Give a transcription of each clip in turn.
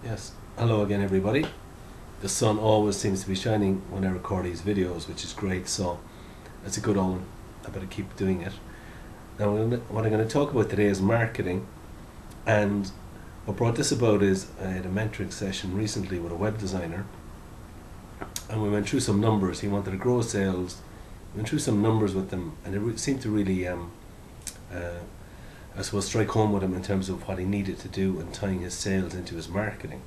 Yes, hello again everybody. The sun always seems to be shining when I record these videos, which is great, so it's a good omen. I better keep doing it. Now, what I'm going to talk about today is marketing, and what brought this about is I had a mentoring session recently with a web designer, and we went through some numbers. He wanted to grow sales. We went through some numbers with them, and it seemed to really, I suppose, strike home with him in terms of what he needed to do and tying his sales into his marketing.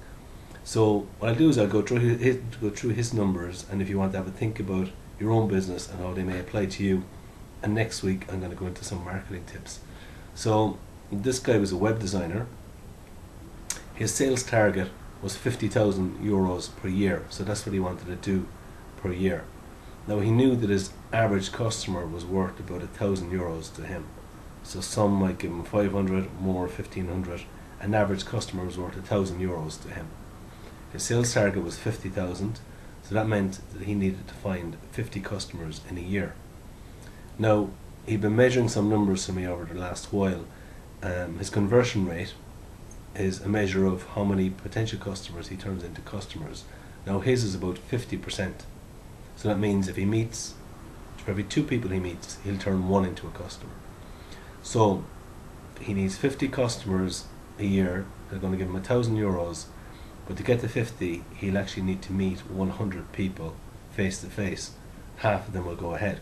So what I'll do is I'll go through his numbers, and if you want to have a think about your own business and how they may apply to you, and next week I'm going to go into some marketing tips. So this guy was a web designer. His sales target was €50,000 per year, so that's what he wanted to do per year. Now he knew that his average customer was worth about €1,000 to him. So some might give him 500, more 1500. An average customer was worth €1,000 to him. His sales target was 50,000, so that meant that he needed to find 50 customers in a year. Now, he'd been measuring some numbers for me over the last while. His conversion rate is a measure of how many potential customers he turns into customers. Now, his is about 50%. So that means if he meets, for every 2 people he meets, he'll turn 1 into a customer. So, he needs 50 customers a year. They're going to give him €1,000. But to get to 50, he'll actually need to meet 100 people face to face. Half of them will go ahead.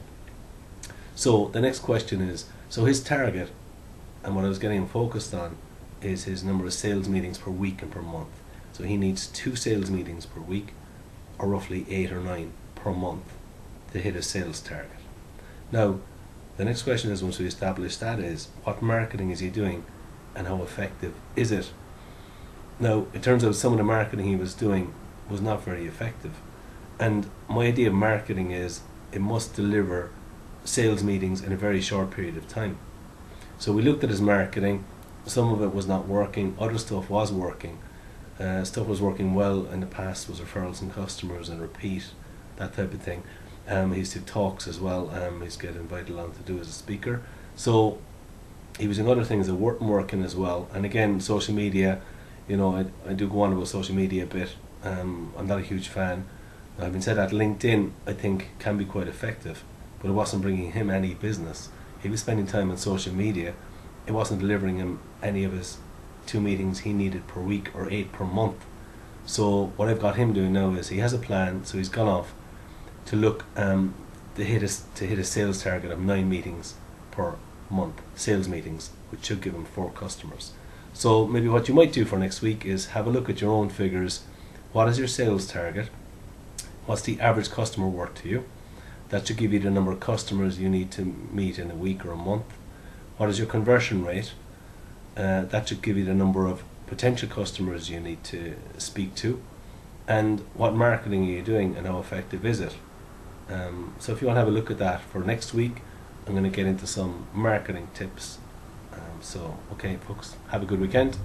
So the next question is, so his target, and what I was getting him focused on, is his number of sales meetings per week and per month. So he needs 2 sales meetings per week, or roughly 8 or 9 per month, to hit his sales target. Now, the next question is, once we establish that, is what marketing is he doing and how effective is it? Now, it turns out some of the marketing he was doing was not very effective. And my idea of marketing is it must deliver sales meetings in a very short period of time. So we looked at his marketing. Some of it was not working. Other stuff was working. Stuff was working well in the past was referrals and customers and repeat, that type of thing. He used to do talks as well. He used to get invited along to do as a speaker. So he was doing other things that weren't working as well. And again, social media, I do go on about social media a bit. I'm not a huge fan. Having said that, LinkedIn, I think, can be quite effective, but it wasn't bringing him any business. He was spending time on social media. It wasn't delivering him any of his 2 meetings he needed per week or 8 per month. So what I've got him doing now is he has a plan. So he's gone off to look to hit his sales target of 9 meetings per month, sales meetings, which should give him 4 customers. So maybe what you might do for next week is have a look at your own figures. What is your sales target? What's the average customer worth to you? That should give you the number of customers you need to meet in a week or a month. What is your conversion rate? That should give you the number of potential customers you need to speak to. And what marketing are you doing and how effective is it? So if you want to have a look at that for next week, I'm going to get into some marketing tips. So, okay, folks, have a good weekend.